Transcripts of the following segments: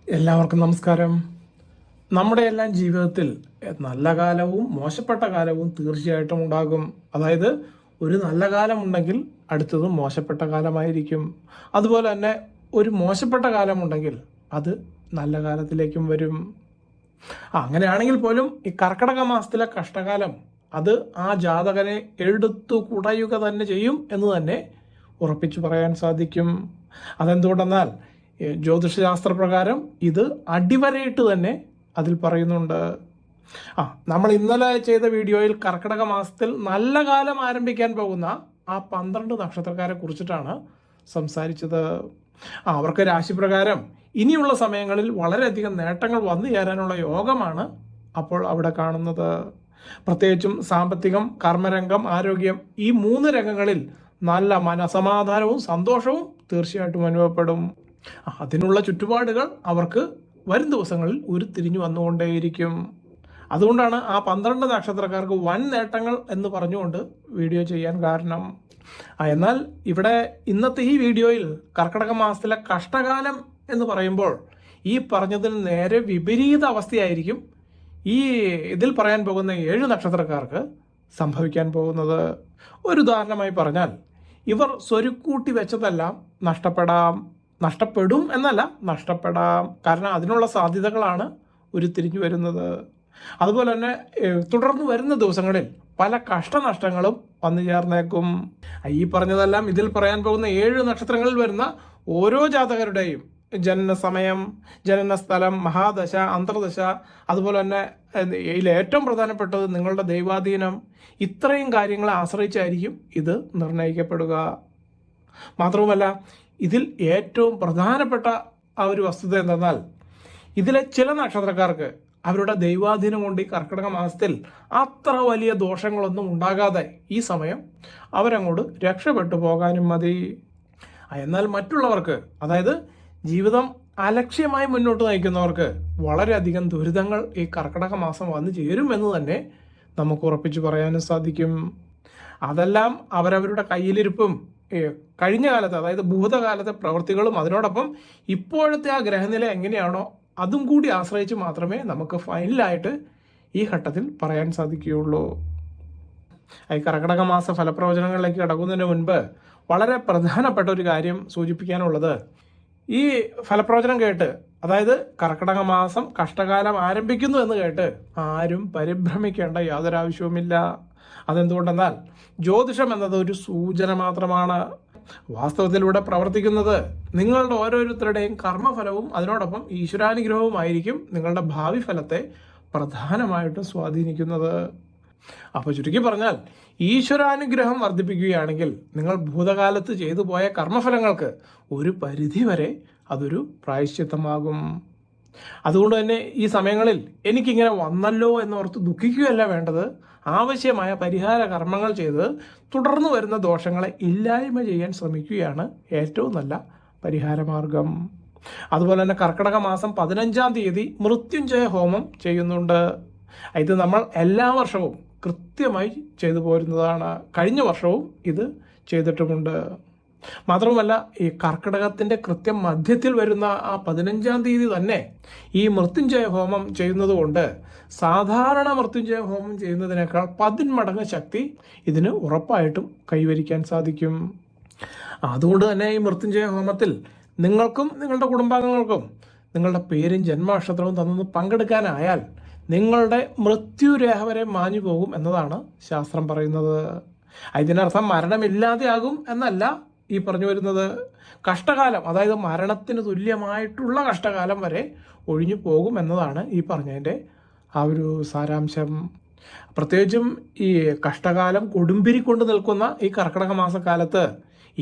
എല്ലാവർക്കും നമസ്കാരം. നമ്മുടെ എല്ലാം ജീവിതത്തിൽ നല്ല കാലവും മോശപ്പെട്ട കാലവും തീർച്ചയായിട്ടും ഉണ്ടാകും. അതായത് ഒരു നല്ല കാലമുണ്ടെങ്കിൽ അടുത്തത് മോശപ്പെട്ട കാലമായിരിക്കും. അതുപോലെ തന്നെ ഒരു മോശപ്പെട്ട കാലമുണ്ടെങ്കിൽ അത് നല്ല കാലത്തിലേക്കും വരും. അങ്ങനെയാണെങ്കിൽ പോലും ഈ കർക്കിടക മാസത്തിലെ കഷ്ടകാലം അത് ആ ജാതകനെ എടുത്തു കുടയുക തന്നെ ചെയ്യും എന്ന് തന്നെ ഉറപ്പിച്ചു പറയാൻ സാധിക്കും. അതെന്തുകൊണ്ടെന്നാൽ ജ്യോതിഷശാസ്ത്രപ്രകാരം ഇത് അടിവരയിട്ട് തന്നെ അതിൽ പറയുന്നുണ്ട്. നമ്മൾ ഇന്നലെ ചെയ്ത വീഡിയോയിൽ കർക്കിടക മാസത്തിൽ നല്ല കാലം ആരംഭിക്കാൻ പോകുന്ന ആ 12 നക്ഷത്രക്കാരെ കുറിച്ചിട്ടാണ് സംസാരിച്ചത്. അവർക്ക് രാശിപ്രകാരം ഇനിയുള്ള സമയങ്ങളിൽ വളരെയധികം നേട്ടങ്ങൾ വന്നു ചേരാനുള്ള യോഗമാണ് അപ്പോൾ അവിടെ കാണുന്നത്. പ്രത്യേകിച്ചും സാമ്പത്തികം, കർമ്മരംഗം, ആരോഗ്യം, ഈ 3 രംഗങ്ങളിൽ നല്ല മനസമാധാനവും സന്തോഷവും തീർച്ചയായിട്ടും അനുഭവപ്പെടും. അതിനുള്ള ചുറ്റുപാടുകൾ അവർക്ക് വരും ദിവസങ്ങളിൽ ഉരുത്തിരിഞ്ഞു വന്നുകൊണ്ടേയിരിക്കും. അതുകൊണ്ടാണ് ആ 12 നക്ഷത്രക്കാർക്ക് വൻ നേട്ടങ്ങൾ എന്ന് പറഞ്ഞുകൊണ്ട് വീഡിയോ ചെയ്യാൻ കാരണം. എന്നാൽ ഇവിടെ ഇന്നത്തെ ഈ വീഡിയോയിൽ കർക്കിടക മാസത്തിലെ കഷ്ടകാലം എന്ന് പറയുമ്പോൾ ഈ പറഞ്ഞതിന് നേരെ വിപരീത അവസ്ഥയായിരിക്കും ഈ ഇതിൽ പറയാൻ പോകുന്ന 7 നക്ഷത്രക്കാർക്ക് സംഭവിക്കാൻ പോകുന്നത്. ഒരു ഉദാഹരണമായി പറഞ്ഞാൽ, ഇവർ സ്വരുക്കൂട്ടി വെച്ചതെല്ലാം നഷ്ടപ്പെടും എന്നല്ല, നഷ്ടപ്പെടാം. കാരണം അതിനുള്ള സാധ്യതകളാണ് ഉരുത്തിരിഞ്ഞു വരുന്നത്. അതുപോലെ തന്നെ തുടർന്ന് വരുന്ന ദിവസങ്ങളിൽ പല കഷ്ടനഷ്ടങ്ങളും വന്നു ചേർന്നേക്കും. ഈ പറഞ്ഞതെല്ലാം ഇതിൽ പറയാൻ പോകുന്ന 7 നക്ഷത്രങ്ങളിൽ വരുന്ന ഓരോ ജാതകരുടെയും ജനന സമയം, ജനന സ്ഥലം, മഹാദശ, അന്തർദശ, അതുപോലെ തന്നെ ഇതിൽ ഏറ്റവും പ്രധാനപ്പെട്ടത് നിങ്ങളുടെ ദൈവാധീനം, ഇത്രയും കാര്യങ്ങളെ ആശ്രയിച്ചായിരിക്കും ഇത് നിർണ്ണയിക്കപ്പെടുക. മാത്രവുമല്ല, ഇതിൽ ഏറ്റവും പ്രധാനപ്പെട്ട ആ ഒരു വസ്തുത എന്തെന്നാൽ, ഇതിലെ ചില നക്ഷത്രക്കാർക്ക് അവരുടെ ദൈവാധീനം കൊണ്ട് ഈ കർക്കിടക മാസത്തിൽ അത്ര വലിയ ദോഷങ്ങളൊന്നും ഉണ്ടാകാതെ ഈ സമയം അവരങ്ങോട്ട് രക്ഷപ്പെട്ടു പോകാനും മതി. എന്നാൽ മറ്റുള്ളവർക്ക്, അതായത് ജീവിതം അലക്ഷ്യമായി മുന്നോട്ട് നയിക്കുന്നവർക്ക് വളരെയധികം ദുരിതങ്ങൾ ഈ കർക്കിടക മാസം വന്നു ചേരുമെന്ന് തന്നെ നമുക്ക് ഉറപ്പിച്ചു പറയാനും സാധിക്കും. അതെല്ലാം അവരവരുടെ കയ്യിലിരിപ്പും കഴിഞ്ഞ കാലത്ത്, അതായത് ഭൂതകാലത്തെ പ്രവൃത്തികളും അതിനോടൊപ്പം ഇപ്പോഴത്തെ ആ ഗ്രഹനില എങ്ങനെയാണോ അതും കൂടി ആശ്രയിച്ച് മാത്രമേ നമുക്ക് ഫൈനലായിട്ട് ഈ ഘട്ടത്തിൽ പറയാൻ സാധിക്കുകയുള്ളൂ. ഈ കർക്കിടക മാസ ഫലപ്രവചനങ്ങളിലേക്ക് കടക്കുന്നതിന് മുൻപ് വളരെ പ്രധാനപ്പെട്ട ഒരു കാര്യം സൂചിപ്പിക്കാനുള്ളത്, ഈ ഫലപ്രവചനം കേട്ട്, അതായത് കർക്കിടക മാസം കഷ്ടകാലം ആരംഭിക്കുന്നു എന്ന് കേട്ട് ആരും പരിഭ്രമിക്കേണ്ട യാതൊരാവശ്യവുമില്ല. അതെന്തുകൊണ്ടെന്നാൽ ജ്യോതിഷം എന്നത് ഒരു സൂചന മാത്രമാണ്. വാസ്തവത്തിലൂടെ പ്രവർത്തിക്കുന്നത് നിങ്ങളുടെ ഓരോരുത്തരുടെയും കർമ്മഫലവും അതിനോടൊപ്പം ഈശ്വരാനുഗ്രഹവുമായിരിക്കും നിങ്ങളുടെ ഭാവി ഫലത്തെ പ്രധാനമായിട്ടും സ്വാധീനിക്കുന്നത്. അപ്പോൾ ചുരുക്കി പറഞ്ഞാൽ, ഈശ്വരാനുഗ്രഹം വർദ്ധിപ്പിക്കുകയാണെങ്കിൽ നിങ്ങൾ ഭൂതകാലത്ത് ചെയ്തു പോയ കർമ്മഫലങ്ങൾക്ക് ഒരു പരിധി വരെ അതൊരു പ്രായശ്ചിത്തമാകും. അതുകൊണ്ട് തന്നെ ഈ സമയങ്ങളിൽ എനിക്കിങ്ങനെ വന്നല്ലോ എന്നോർത്ത് ദുഃഖിക്കുകയല്ല വേണ്ടത്. ആവശ്യമായ പരിഹാര കർമ്മങ്ങൾ ചെയ്ത് തുടർന്ന് വരുന്ന ദോഷങ്ങളെ ഇല്ലായ്മ ചെയ്യാൻ ശ്രമിക്കുകയാണ് ഏറ്റവും നല്ല പരിഹാരമാർഗം. അതുപോലെ തന്നെ കർക്കിടക മാസം 15-ാം തീയതി മൃത്യുഞ്ജയ ഹോമം ചെയ്യുന്നുണ്ട്. ഇത് നമ്മൾ എല്ലാ വർഷവും കൃത്യമായി ചെയ്തു പോരുന്നതാണ്. കഴിഞ്ഞ വർഷവും ഇത് ചെയ്തിട്ടുമുണ്ട്. മാത്രവുമല്ല, ഈ കർക്കിടകത്തിൻ്റെ കൃത്യം മധ്യത്തിൽ വരുന്ന ആ 15-ാം തീയതി തന്നെ ഈ മൃത്യുഞ്ജയ ഹോമം ചെയ്യുന്നത് കൊണ്ട് സാധാരണ മൃത്യുഞ്ജയ ഹോമം ചെയ്യുന്നതിനേക്കാൾ 10 മടങ്ങ് ശക്തി ഇതിന് ഉറപ്പായിട്ടും കൈവരിക്കാൻ സാധിക്കും. അതുകൊണ്ട് തന്നെ ഈ മൃത്യുഞ്ജയ ഹോമത്തിൽ നിങ്ങൾക്കും നിങ്ങളുടെ കുടുംബാംഗങ്ങൾക്കും നിങ്ങളുടെ പേരും ജന്മനക്ഷത്രവും തന്നൊന്ന് പങ്കെടുക്കാനായാൽ നിങ്ങളുടെ മൃത്യുരേഖ വരെ മാഞ്ഞു പോകും എന്നതാണ് ശാസ്ത്രം പറയുന്നത്. ഇതിനർത്ഥം മരണമില്ലാതെയാകും എന്നല്ല ഈ പറഞ്ഞു വരുന്നത്. കഷ്ടകാലം, അതായത് മരണത്തിന് തുല്യമായിട്ടുള്ള കഷ്ടകാലം വരെ ഒഴിഞ്ഞു പോകും എന്നതാണ് ഈ പറഞ്ഞതിൻ്റെ ആ ഒരു സാരാംശം. പ്രത്യേകിച്ചും ഈ കഷ്ടകാലം കൊടുമ്പിരിക്കൊണ്ട് നിൽക്കുന്ന ഈ കർക്കിടക മാസക്കാലത്ത്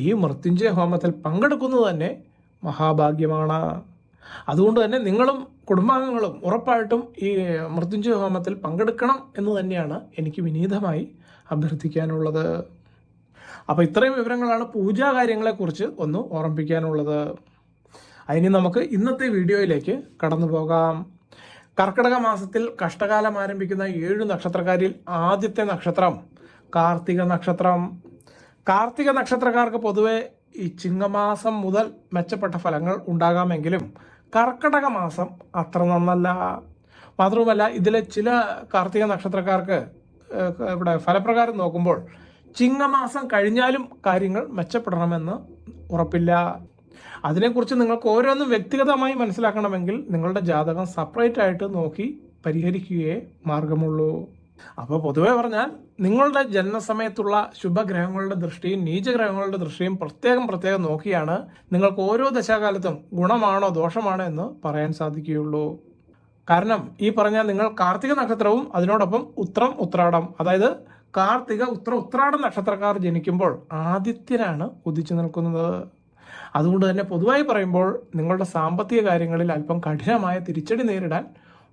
ഈ മൃത്യുഞ്ജയ ഹോമത്തിൽ പങ്കെടുക്കുന്നത് തന്നെ മഹാഭാഗ്യമാണ്. അതുകൊണ്ട് തന്നെ നിങ്ങളും കുടുംബാംഗങ്ങളും ഉറപ്പായിട്ടും ഈ മൃത്യുഞ്ജയ ഹോമത്തിൽ പങ്കെടുക്കണം എന്ന് തന്നെയാണ് എനിക്ക് വിനീതമായി അഭ്യർത്ഥിക്കാനുള്ളത്. അപ്പോൾ ഇത്രയും വിവരങ്ങളാണ് പൂജാ കാര്യങ്ങളെക്കുറിച്ച് ഒന്ന് ഓർമ്മിപ്പിക്കാനുള്ളത്. അതിന് നമുക്ക് ഇന്നത്തെ വീഡിയോയിലേക്ക് കടന്നു പോകാം. കർക്കിടക മാസത്തിൽ കഷ്ടകാലം ആരംഭിക്കുന്ന 7 നക്ഷത്രക്കാരിൽ ആദ്യത്തെ നക്ഷത്രം കാർത്തിക നക്ഷത്രം. കാർത്തിക നക്ഷത്രക്കാർക്ക് പൊതുവെ ഈ ചിങ്ങമാസം മുതൽ മെച്ചപ്പെട്ട ഫലങ്ങൾ ഉണ്ടാകാമെങ്കിലും കർക്കിടക മാസം അത്ര നന്നല്ല. മാത്രവുമല്ല, ഇതിലെ ചില കാർത്തിക നക്ഷത്രക്കാർക്ക് ഇവിടെ ഫലപ്രകാരം നോക്കുമ്പോൾ ചിങ്ങമാസം കഴിഞ്ഞാലും കാര്യങ്ങൾ മെച്ചപ്പെടണമെന്ന് ഉറപ്പില്ല. അതിനെക്കുറിച്ച് നിങ്ങൾക്ക് ഓരോന്നും വ്യക്തിഗതമായി മനസ്സിലാക്കണമെങ്കിൽ നിങ്ങളുടെ ജാതകം സെപ്പറേറ്റ് ആയിട്ട് നോക്കി പരിഹരിക്കുകയേ മാർഗമുള്ളൂ. അപ്പോൾ പൊതുവെ പറഞ്ഞാൽ നിങ്ങളുടെ ജനനസമയത്തുള്ള ശുഭഗ്രഹങ്ങളുടെ ദൃഷ്ടിയും നീചഗ്രഹങ്ങളുടെ ദൃഷ്ടിയും പ്രത്യേകം നോക്കിയാണ് നിങ്ങൾക്ക് ഓരോ ദശാകാലത്തും ഗുണമാണോ ദോഷമാണോ എന്ന് പറയാൻ സാധിക്കുകയുള്ളൂ. കാരണം ഈ പറഞ്ഞ നിങ്ങൾ കാർത്തിക നക്ഷത്രവും അതിനോടൊപ്പം ഉത്രം ഉത്രാടം, അതായത് കാർത്തിക ഉത്രാടം നക്ഷത്രക്കാർ ജനിക്കുമ്പോൾ ആദിത്യനാണ് ഉദിച്ചു നിൽക്കുന്നത്. അതുകൊണ്ട് തന്നെ പൊതുവായി പറയുമ്പോൾ നിങ്ങളുടെ സാമ്പത്തിക കാര്യങ്ങളിൽ അല്പം കഠിനമായ തിരിച്ചടി നേരിടാൻ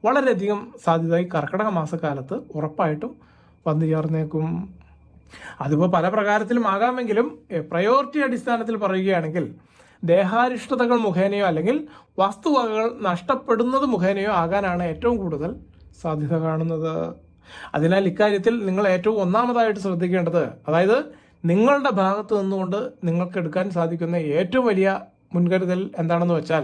വളരെയധികം സാധ്യത ഈ കർക്കിടക മാസക്കാലത്ത് ഉറപ്പായിട്ടും വന്നു ചേർന്നേക്കും. അതിപ്പോൾ പല പ്രകാരത്തിലും ആകാമെങ്കിലും പ്രയോറിറ്റി അടിസ്ഥാനത്തിൽ പറയുകയാണെങ്കിൽ ദേഹാരിഷ്ടതകൾ മുഖേനയോ അല്ലെങ്കിൽ വസ്തുവകകൾ നഷ്ടപ്പെടുന്നത് മുഖേനയോ ആകാനാണ് ഏറ്റവും കൂടുതൽ സാധ്യത കാണുന്നത്. അതിനാൽ ഇക്കാര്യത്തിൽ നിങ്ങൾ ഏറ്റവും ഒന്നാമതായിട്ട് ശ്രദ്ധിക്കേണ്ടത്, അതായത് നിങ്ങളുടെ ഭാഗത്ത് നിന്നുകൊണ്ട് നിങ്ങൾക്ക് എടുക്കാൻ സാധിക്കുന്ന ഏറ്റവും വലിയ മുൻകരുതൽ എന്താണെന്ന് വെച്ചാൽ,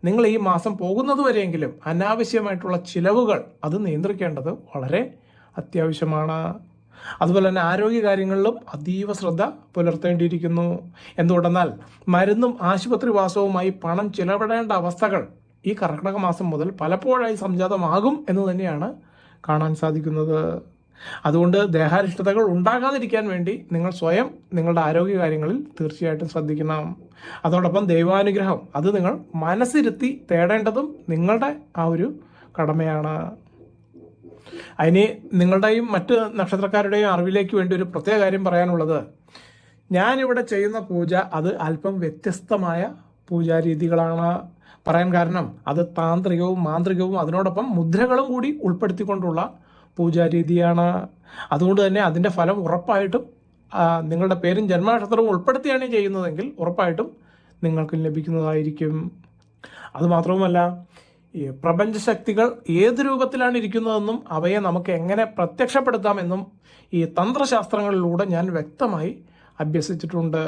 നിങ്ങൾ ഈ മാസം പോകുന്നത് വരെയെങ്കിലും അനാവശ്യമായിട്ടുള്ള ചിലവുകൾ അത് നിയന്ത്രിക്കേണ്ടത് വളരെ അത്യാവശ്യമാണ്. അതുപോലെ തന്നെ ആരോഗ്യ കാര്യങ്ങളിലും അതീവ ശ്രദ്ധ പുലർത്തേണ്ടിയിരിക്കുന്നു. എന്തുകൊണ്ടെന്നാൽ മരുന്നും ആശുപത്രി വാസവുമായി പണം ചിലവിടേണ്ട അവസ്ഥകൾ ഈ കർക്കിടക മാസം മുതൽ പലപ്പോഴായി സംജാതമാകും എന്ന് തന്നെയാണ് കാണാൻ സാധിക്കുന്നത്. അതുകൊണ്ട് ദേഹാരിഷ്ടതകൾ ഉണ്ടാകാതിരിക്കാൻ വേണ്ടി നിങ്ങൾ സ്വയം നിങ്ങളുടെ ആരോഗ്യ കാര്യങ്ങളിൽ തീർച്ചയായിട്ടും ശ്രദ്ധിക്കണം. അതോടൊപ്പം ദൈവാനുഗ്രഹം അത് നിങ്ങൾ മനസ്സിരുത്തി തേടേണ്ടതും നിങ്ങളുടെ ആ ഒരു കടമയാണ്. അതിന് നിങ്ങളുടെയും മറ്റ് നക്ഷത്രക്കാരുടെയും അറിവിലേക്ക് വേണ്ടി ഒരു പ്രത്യേക കാര്യം പറയാനുള്ളത്, ഞാനിവിടെ ചെയ്യുന്ന പൂജ അത് അല്പം വ്യത്യസ്തമായ പൂജാരീതികളാണ്. പറയാൻ കാരണം അത് താന്ത്രികവും മാന്ത്രികവും അതിനോടൊപ്പം മുദ്രകളും കൂടി ഉൾപ്പെടുത്തിക്കൊണ്ടുള്ള പൂജാരീതിയാണ്. അതുകൊണ്ട് തന്നെ അതിൻ്റെ ഫലം ഉറപ്പായിട്ടും നിങ്ങളുടെ പേരും ജന്മനക്ഷത്രവും ഉൾപ്പെടുത്തിയാണ് ചെയ്യുന്നതെങ്കിൽ ഉറപ്പായിട്ടും നിങ്ങൾക്ക് ലഭിക്കുന്നതായിരിക്കും. അതുമാത്രവുമല്ല, ഈ പ്രപഞ്ചശക്തികൾ ഏത് രൂപത്തിലാണ് ഇരിക്കുന്നതെന്നും അവയെ നമുക്ക് എങ്ങനെ പ്രത്യക്ഷപ്പെടുത്താമെന്നും ഈ തന്ത്രശാസ്ത്രങ്ങളിലൂടെ ഞാൻ വ്യക്തമായി അഭ്യസിച്ചിട്ടുണ്ട്.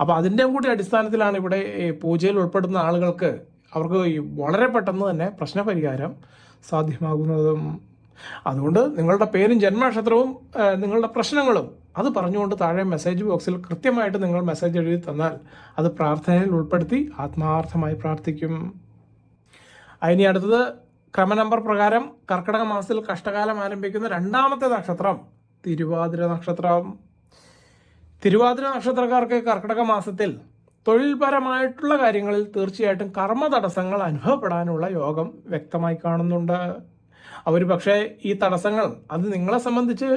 അപ്പോൾ അതിൻ്റെ കൂടി അടിസ്ഥാനത്തിലാണ് ഇവിടെ പൂജയിൽ ഉൾപ്പെടുന്ന ആളുകൾക്ക് അവർക്ക് വളരെ പെട്ടെന്ന് തന്നെ പ്രശ്നപരിഹാരം സാധ്യമാകുന്നതും. അതുകൊണ്ട് നിങ്ങളുടെ പേരും ജന്മനക്ഷത്രവും നിങ്ങളുടെ പ്രശ്നങ്ങളും അത് പറഞ്ഞുകൊണ്ട് താഴെ മെസ്സേജ് ബോക്സിൽ കൃത്യമായിട്ട് നിങ്ങൾ മെസ്സേജ് എഴുതി തന്നാൽ അത് പ്രാർത്ഥനയിൽ ഉൾപ്പെടുത്തി ആത്മാർത്ഥമായി പ്രാർത്ഥിക്കും. അതിനി അടുത്തത് ക്രമ നമ്പർ പ്രകാരം കർക്കിടക മാസത്തിൽ കഷ്ടകാലം ആരംഭിക്കുന്ന രണ്ടാമത്തെ നക്ഷത്രം തിരുവാതിര നക്ഷത്രം. തിരുവാതിര നക്ഷത്രക്കാർക്ക് കർക്കിടക മാസത്തിൽ തൊഴിൽപരമായിട്ടുള്ള കാര്യങ്ങളിൽ തീർച്ചയായിട്ടും കർമ്മ തടസ്സങ്ങൾ അനുഭവപ്പെടാനുള്ള യോഗം വ്യക്തമായി കാണുന്നുണ്ട്. അവർ പക്ഷേ ഈ തടസ്സങ്ങൾ അത് നിങ്ങളെ സംബന്ധിച്ച്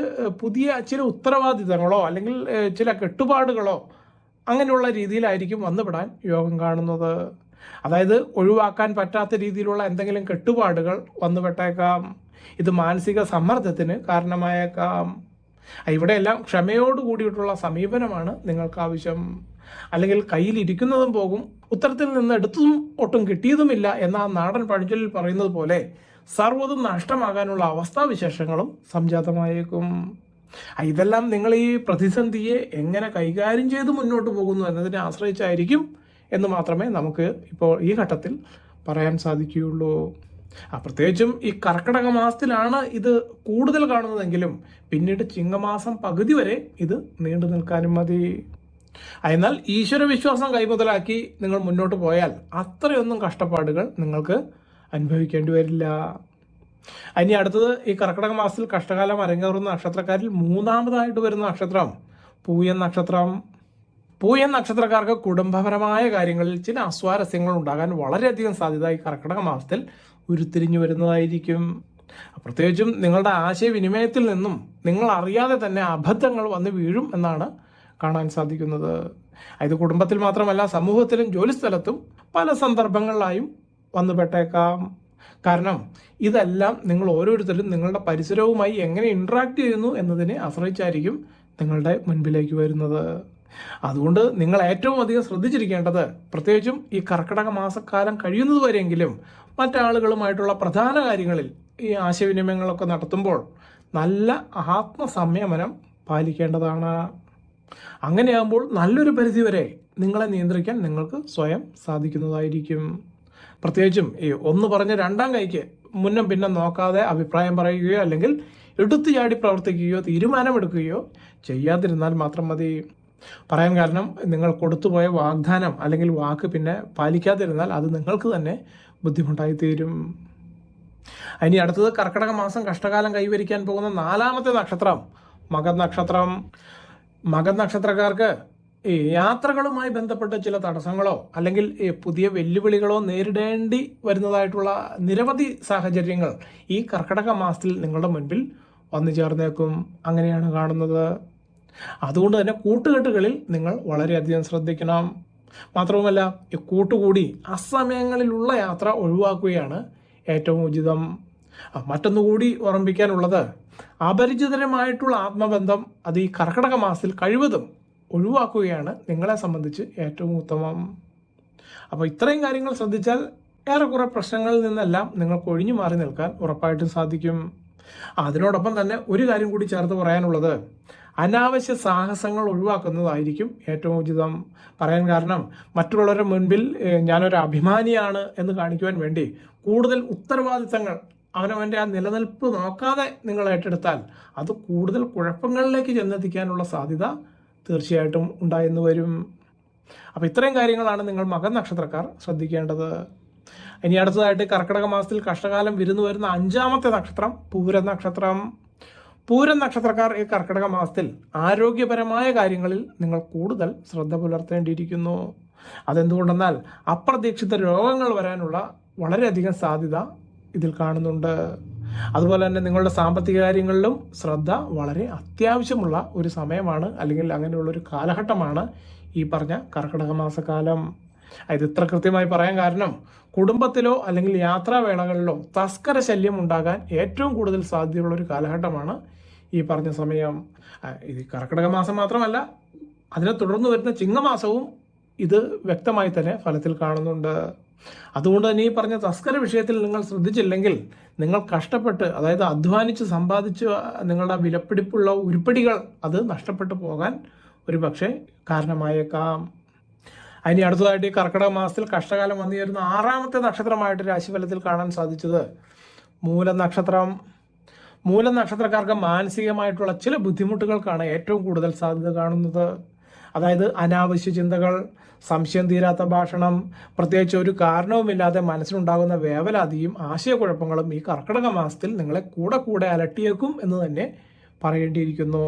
പുതിയ ചില ഉത്തരവാദിത്തങ്ങളോ അല്ലെങ്കിൽ ചില കെട്ടുപാടുകളോ അങ്ങനെയുള്ള രീതിയിലായിരിക്കും വന്നുപെടാൻ യോഗം കാണുന്നത്. അതായത് ഒഴിവാക്കാൻ പറ്റാത്ത രീതിയിലുള്ള എന്തെങ്കിലും കെട്ടുപാടുകൾ വന്നുപെട്ടേക്കാം. ഇത് മാനസിക സമ്മർദ്ദത്തിന് കാരണമായേക്കാം. ഇവിടെയെല്ലാം ക്ഷമയോട് കൂടിയിട്ടുള്ള സമീപനമാണ് നിങ്ങൾക്ക് ആവശ്യം. അല്ലെങ്കിൽ കയ്യിലിരിക്കുന്നതും പോകും, ഉത്തരത്തിൽ നിന്ന് എടുത്തതും ഒട്ടും കിട്ടിയതുമില്ല എന്ന ആ നാടൻ പഴഞ്ചൊല്ലിൽ പറയുന്നത് പോലെ സർവ്വതും നഷ്ടമാകാനുള്ള അവസ്ഥാവിശേഷങ്ങളും സംജാതമായേക്കും. ഇതെല്ലാം നിങ്ങൾ ഈ പ്രതിസന്ധിയെ എങ്ങനെ കൈകാര്യം ചെയ്ത് മുന്നോട്ട് പോകുന്നു എന്നതിനെ ആശ്രയിച്ചായിരിക്കും എന്ന് മാത്രമേ നമുക്ക് ഇപ്പോൾ ഈ ഘട്ടത്തിൽ പറയാൻ സാധിക്കുകയുള്ളൂ. പ്രത്യേകിച്ചും ഈ കർക്കിടക മാസത്തിലാണ് ഇത് കൂടുതൽ കാണുന്നതെങ്കിലും പിന്നീട് ചിങ്ങമാസം പകുതി വരെ ഇത് നീണ്ടു നിൽക്കാനും മതി. എന്നാൽ ഈശ്വരവിശ്വാസം കൈമുതലാക്കി നിങ്ങൾ മുന്നോട്ട് പോയാൽ അത്രയൊന്നും കഷ്ടപ്പാടുകൾ നിങ്ങൾക്ക് അനുഭവിക്കേണ്ടി വരില്ല. ഇനി അടുത്തത് ഈ കർക്കിടക മാസത്തിൽ കഷ്ടകാലം അരങ്ങേറുന്ന നക്ഷത്രക്കാരിൽ മൂന്നാമതായിട്ട് വരുന്ന നക്ഷത്രം പൂയൻ നക്ഷത്രം. പൂയൻ നക്ഷത്രക്കാർക്ക് കുടുംബപരമായ കാര്യങ്ങളിൽ ചില അസ്വാരസ്യങ്ങൾ ഉണ്ടാകാൻ വളരെയധികം സാധ്യത ഈ കർക്കിടക മാസത്തിൽ ഉരുത്തിരിഞ്ഞു വരുന്നതായിരിക്കും. പ്രത്യേകിച്ചും നിങ്ങളുടെ ആശയവിനിമയത്തിൽ നിന്നും നിങ്ങൾ അറിയാതെ തന്നെ അബദ്ധങ്ങൾ വന്ന് വീഴും എന്നാണ് കാണാൻ സാധിക്കുന്നത്. ഇത് കുടുംബത്തിൽ മാത്രമല്ല സമൂഹത്തിലും ജോലിസ്ഥലത്തും പല സന്ദർഭങ്ങളിലായും വന്നുപെട്ടേക്കാം. കാരണം ഇതെല്ലാം നിങ്ങൾ ഓരോരുത്തരും നിങ്ങളുടെ പരിസരവുമായി എങ്ങനെ ഇൻട്രാക്ട് ചെയ്യുന്നു എന്നതിനെ ആശ്രയിച്ചായിരിക്കും നിങ്ങളുടെ മുൻപിലേക്ക് വരുന്നത്. അതുകൊണ്ട് നിങ്ങൾ ഏറ്റവും അധികം ശ്രദ്ധിച്ചിരിക്കേണ്ടത്, പ്രത്യേകിച്ചും ഈ കർക്കിടക മാസക്കാലം കഴിയുന്നതുവരെയെങ്കിലും മറ്റാളുകളുമായിട്ടുള്ള പ്രധാന കാര്യങ്ങളിൽ ഈ ആശയവിനിമയങ്ങളൊക്കെ നടത്തുമ്പോൾ നല്ല ആത്മസംയമനം പാലിക്കേണ്ടതാണ്. അങ്ങനെയാകുമ്പോൾ നല്ലൊരു പരിധിവരെ നിങ്ങളെ നിയന്ത്രിക്കാൻ നിങ്ങൾക്ക് സ്വയം സാധിക്കുന്നതായിരിക്കും. പ്രത്യേകിച്ചും ഈ ഒന്ന് പറഞ്ഞ രണ്ടാം കൈക്ക് മുന്നും പിന്നും നോക്കാതെ അഭിപ്രായം പറയുകയോ അല്ലെങ്കിൽ എടുത്തു ചാടി പ്രവർത്തിക്കുകയോ തീരുമാനമെടുക്കുകയോ ചെയ്യാതിരുന്നാൽ മാത്രം മതി. പറയാൻ കാരണം, നിങ്ങൾ കൊടുത്തുപോയ വാഗ്ദാനം അല്ലെങ്കിൽ വാക്ക് പിന്നെ പാലിക്കാതിരുന്നാൽ അത് നിങ്ങൾക്ക് തന്നെ ബുദ്ധിമുട്ടായി തീരും. ഇനി അടുത്തത് കർക്കിടക മാസം കഷ്ടകാലം കൈവരിക്കാൻ പോകുന്ന 4ാമത്തെ നക്ഷത്രം മകൻ നക്ഷത്രം. മകൻ നക്ഷത്രക്കാർക്ക് ഈ യാത്രകളുമായി ബന്ധപ്പെട്ട ചില തടസ്സങ്ങളോ അല്ലെങ്കിൽ പുതിയ വെല്ലുവിളികളോ നേരിടേണ്ടി വരുന്നതായിട്ടുള്ള നിരവധി സാഹചര്യങ്ങൾ ഈ കർക്കിടക മാസത്തിൽ നിങ്ങളുടെ മുൻപിൽ വന്നു ചേർന്നേക്കും. അങ്ങനെയാണ് കാണുന്നത്. അതുകൊണ്ട് തന്നെ കൂട്ടുകെട്ടുകളിൽ നിങ്ങൾ വളരെയധികം ശ്രദ്ധിക്കണം. മാത്രവുമല്ല, ഈ കൂട്ടുകൂടി അസമയങ്ങളിലുള്ള യാത്ര ഒഴിവാക്കുകയാണ് ഏറ്റവും ഉചിതം. മറ്റൊന്നുകൂടി ഓർമ്മിപ്പിക്കാനുള്ളത്, അപരിചിതരുമായിട്ടുള്ള ആത്മബന്ധം അത് ഈ കർക്കിടക മാസത്തിൽ കഴിവതും ഒഴിവാക്കുകയാണ് നിങ്ങളെ സംബന്ധിച്ച് ഏറ്റവും ഉത്തമം. അപ്പോൾ ഇത്രയും കാര്യങ്ങൾ ശ്രദ്ധിച്ചാൽ ഏറെക്കുറെ പ്രശ്നങ്ങളിൽ നിന്നെല്ലാം നിങ്ങൾക്ക് ഒഴിഞ്ഞു മാറി നിൽക്കാൻ ഉറപ്പായിട്ടും സാധിക്കും. അതിനോടൊപ്പം തന്നെ ഒരു കാര്യം കൂടി ചേർത്ത് പറയാനുള്ളത്, അനാവശ്യ സാഹസങ്ങൾ ഒഴിവാക്കുന്നതായിരിക്കും ഏറ്റവും ഉചിതം. പറയാൻ കാരണം, മറ്റുള്ളവരുടെ മുൻപിൽ ഞാനൊരു അഭിമാനിയാണ് എന്ന് കാണിക്കുവാൻ വേണ്ടി കൂടുതൽ ഉത്തരവാദിത്തങ്ങൾ അവനവൻ്റെ ആ നിലനിൽപ്പ് നോക്കാതെ നിങ്ങൾ ഏറ്റെടുത്താൽ അത് കൂടുതൽ കുഴപ്പങ്ങളിലേക്ക് ചെന്നെത്തിക്കാനുള്ള സാധ്യത തീർച്ചയായിട്ടും ഉണ്ടായെന്ന് വരും. അപ്പോൾ ഇത്രയും കാര്യങ്ങളാണ് നിങ്ങൾ മകൻ നക്ഷത്രക്കാർ ശ്രദ്ധിക്കേണ്ടത്. ഇനി അടുത്തതായിട്ട് കർക്കിടക മാസത്തിൽ കഷ്ടകാലം വിരുന്നു വരുന്ന 5ാമത്തെ നക്ഷത്രം പൂരം നക്ഷത്രം. പൂരം നക്ഷത്രക്കാർ ഈ കർക്കിടക മാസത്തിൽ ആരോഗ്യപരമായ കാര്യങ്ങളിൽ നിങ്ങൾ കൂടുതൽ ശ്രദ്ധ പുലർത്തേണ്ടിയിരിക്കുന്നു. അതെന്തുകൊണ്ടെന്നാൽ അപ്രതീക്ഷിത രോഗങ്ങൾ വരാനുള്ള വളരെയധികം സാധ്യത ഇതിൽ കാണുന്നുണ്ട്. അതുപോലെ തന്നെ നിങ്ങളുടെ സാമ്പത്തിക കാര്യങ്ങളിലും ശ്രദ്ധ വളരെ അത്യാവശ്യമുള്ള ഒരു സമയമാണ്, അല്ലെങ്കിൽ അങ്ങനെയുള്ളൊരു കാലഘട്ടമാണ് ഈ പറഞ്ഞ കർക്കിടക മാസക്കാലം. ഇത് ഇത്ര കൃത്യമായി പറയാൻ കാരണം, കുടുംബത്തിലോ അല്ലെങ്കിൽ യാത്രാവേളകളിലോ തസ്കര ശല്യം ഉണ്ടാകാൻ ഏറ്റവും കൂടുതൽ സാധ്യതയുള്ളൊരു കാലഘട്ടമാണ് ഈ പറഞ്ഞ സമയം. ഇത് കർക്കിടക മാസം മാത്രമല്ല, അതിനെ തുടർന്ന് വരുന്ന ചിങ്ങമാസവും ഇത് വ്യക്തമായി തന്നെ ഫലത്തിൽ കാണുന്നുണ്ട്. അതുകൊണ്ട് തന്നെ ഈ പറഞ്ഞ തസ്കര വിഷയത്തിൽ നിങ്ങൾ ശ്രദ്ധിച്ചില്ലെങ്കിൽ നിങ്ങൾ കഷ്ടപ്പെട്ട്, അതായത് അധ്വാനിച്ച് സമ്പാദിച്ച് നിങ്ങളുടെ വിലപിടിപ്പുള്ള ഉരുപ്പടികൾ അത് നഷ്ടപ്പെട്ടു പോകാൻ ഒരു പക്ഷേ കാരണമായേക്കാം. അതിന് അടുത്തതായിട്ട് ഈ കർക്കിടക മാസത്തിൽ കഷ്ടകാലം വന്നു ചേരുന്ന 6ാമത്തെ നക്ഷത്രമായിട്ട് രാശിഫലത്തിൽ കാണാൻ സാധിച്ചത് മൂലം നക്ഷത്രം. മൂലം നക്ഷത്രക്കാർക്ക് മാനസികമായിട്ടുള്ള ചില ബുദ്ധിമുട്ടുകൾക്കാണ് ഏറ്റവും കൂടുതൽ സാധ്യത കാണുന്നത്. അതായത് അനാവശ്യ ചിന്തകൾ, സംശയം തീരാത്ത ഭാഷണം, പ്രത്യേകിച്ച് ഒരു കാരണവുമില്ലാതെ മനസ്സിലുണ്ടാകുന്ന വേവലാതിയും ആശയക്കുഴപ്പങ്ങളും ഈ കർക്കിടക മാസത്തിൽ നിങ്ങളെ കൂടെ അലട്ടിയേക്കും എന്ന് തന്നെ പറയേണ്ടിയിരിക്കുന്നു.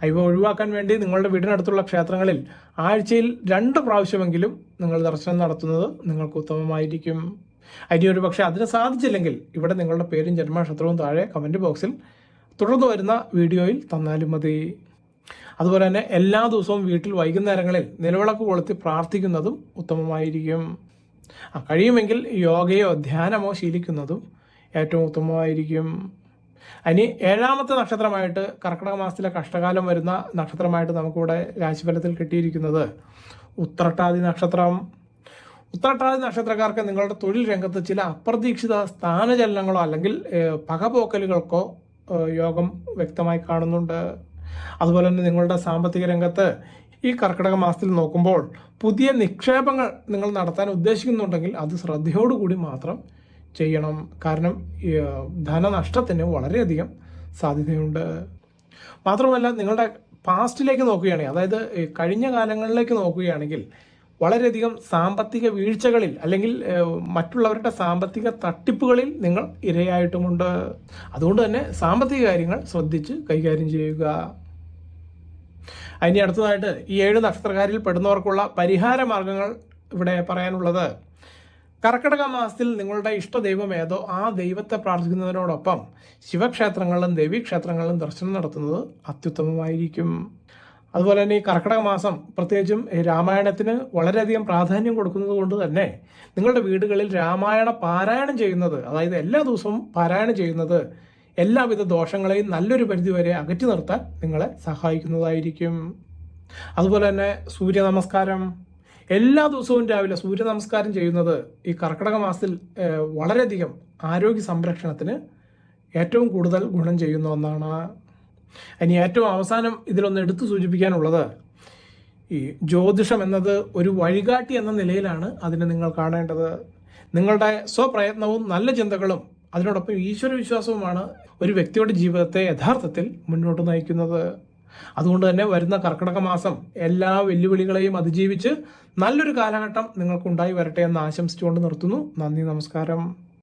ഇവ ഒഴിവാക്കാൻ വേണ്ടി നിങ്ങളുടെ വീടിനടുത്തുള്ള ക്ഷേത്രങ്ങളിൽ ആഴ്ചയിൽ 2 പ്രാവശ്യമെങ്കിലും നിങ്ങൾ ദർശനം നടത്തുന്നത് നിങ്ങൾക്ക് ഉത്തമമായിരിക്കും. ഇനി ഒരു പക്ഷേ അതിന് സാധിച്ചില്ലെങ്കിൽ ഇവിടെ നിങ്ങളുടെ പേരും ജന്മനക്ഷത്രവും താഴെ കമൻറ്റ് ബോക്സിൽ തുടർന്ന് വരുന്ന വീഡിയോയിൽ തന്നാലും മതി. അതുപോലെ തന്നെ എല്ലാ ദിവസവും വീട്ടിൽ വൈകുന്നേരങ്ങളിൽ നിലവിളക്ക് കൊളുത്തി പ്രാർത്ഥിക്കുന്നതും ഉത്തമമായിരിക്കും. കഴിയുമെങ്കിൽ യോഗയോ ധ്യാനമോ ശീലിക്കുന്നതും ഏറ്റവും ഉത്തമമായിരിക്കും. ഇനി 7ാമത്തെ നക്ഷത്രമായിട്ട് കർക്കിടക മാസത്തിലെ കഷ്ടകാലം വരുന്ന നക്ഷത്രമായിട്ട് നമുക്കിവിടെ രാശിഫലത്തിൽ കിട്ടിയിരിക്കുന്നത് ഉത്രട്ടാതി നക്ഷത്രം. ഉത്രട്ടാതി നക്ഷത്രക്കാർക്ക് നിങ്ങളുടെ തൊഴിൽ രംഗത്ത് ചില അപ്രതീക്ഷിത സ്ഥാനചലനങ്ങളോ അല്ലെങ്കിൽ പകപോക്കലുകൾക്കോ യോഗം വ്യക്തമായി കാണുന്നുണ്ട്. അതുപോലെ തന്നെ നിങ്ങളുടെ സാമ്പത്തിക രംഗത്ത് ഈ കർക്കിടക മാസത്തിൽ നോക്കുമ്പോൾ പുതിയ നിക്ഷേപങ്ങൾ നിങ്ങൾ നടത്താൻ ഉദ്ദേശിക്കുന്നുണ്ടെങ്കിൽ അത് ശ്രദ്ധയോടുകൂടി മാത്രം ചെയ്യണം. കാരണം ധനനഷ്ടത്തിന് വളരെയധികം സാധ്യതയുണ്ട്. മാത്രമല്ല, നിങ്ങളുടെ പാസ്റ്റിലേക്ക് നോക്കുകയാണെങ്കിൽ, അതായത് കഴിഞ്ഞ കാലങ്ങളിലേക്ക് നോക്കുകയാണെങ്കിൽ വളരെയധികം സാമ്പത്തിക വീഴ്ചകളിൽ അല്ലെങ്കിൽ മറ്റുള്ളവരുടെ സാമ്പത്തിക തട്ടിപ്പുകളിൽ നിങ്ങൾ ഇരയായിട്ടുമുണ്ട്. അതുകൊണ്ട് തന്നെ സാമ്പത്തിക കാര്യങ്ങൾ ശ്രദ്ധിച്ച് കൈകാര്യം ചെയ്യുക. അതിന് അടുത്തതായിട്ട് ഈ 7 നക്ഷത്രക്കാരിൽ പെടുന്നവർക്കുള്ള പരിഹാര മാർഗങ്ങൾ ഇവിടെ പറയാനുള്ളത്, കർക്കിടക മാസത്തിൽ നിങ്ങളുടെ ഇഷ്ടദൈവം ഏതോ ആ ദൈവത്തെ പ്രാർത്ഥിക്കുന്നതിനോടൊപ്പം ശിവക്ഷേത്രങ്ങളിലും ദേവീക്ഷേത്രങ്ങളിലും ദർശനം നടത്തുന്നത് അത്യുത്തമമായിരിക്കും. അതുപോലെ തന്നെ ഈ കർക്കിടക മാസം പ്രത്യേകിച്ചും രാമായണത്തിന് വളരെയധികം പ്രാധാന്യം കൊടുക്കുന്നത് കൊണ്ട് തന്നെ നിങ്ങളുടെ വീടുകളിൽ രാമായണ പാരായണം ചെയ്യുന്നത്, അതായത് എല്ലാ ദിവസവും പാരായണം ചെയ്യുന്നത് എല്ലാവിധ ദോഷങ്ങളെയും നല്ലൊരു പരിധിവരെ അകറ്റി നിർത്താൻ നിങ്ങളെ സഹായിക്കുന്നതായിരിക്കും. അതുപോലെ തന്നെ സൂര്യ നമസ്കാരം, എല്ലാ ദിവസവും രാവിലെ സൂര്യ നമസ്കാരം ചെയ്യുന്നത് ഈ കർക്കിടക മാസത്തിൽ വളരെയധികം ആരോഗ്യ സംരക്ഷണത്തിന് ഏറ്റവും കൂടുതൽ ഗുണം ചെയ്യുന്ന ഒന്നാണ്. ഇനി ഏറ്റവും അവസാനം ഇതിലൊന്ന് എടുത്തു സൂചിപ്പിക്കാനുള്ളത്, ഈ ജ്യോതിഷം എന്നത് ഒരു വഴികാട്ടി എന്ന നിലയിലാണ് അതിനെ നിങ്ങൾ കാണേണ്ടത്. നിങ്ങളുടെ സ്വപ്രയത്നവും നല്ല ചിന്തകളും അതിനോടൊപ്പം ഈശ്വര വിശ്വാസവുമാണ് ഒരു വ്യക്തിയുടെ ജീവിതത്തെ യഥാർത്ഥത്തിൽ മുന്നോട്ട് നയിക്കുന്നത്. അതുകൊണ്ട് തന്നെ വരുന്ന കർക്കിടക മാസം എല്ലാ വെല്ലുവിളികളെയും അതിജീവിച്ച് നല്ലൊരു കാലഘട്ടം നിങ്ങൾക്കുണ്ടായി വരട്ടെ എന്ന് ആശംസിച്ചുകൊണ്ട് നിർത്തുന്നു. നന്ദി, നമസ്കാരം.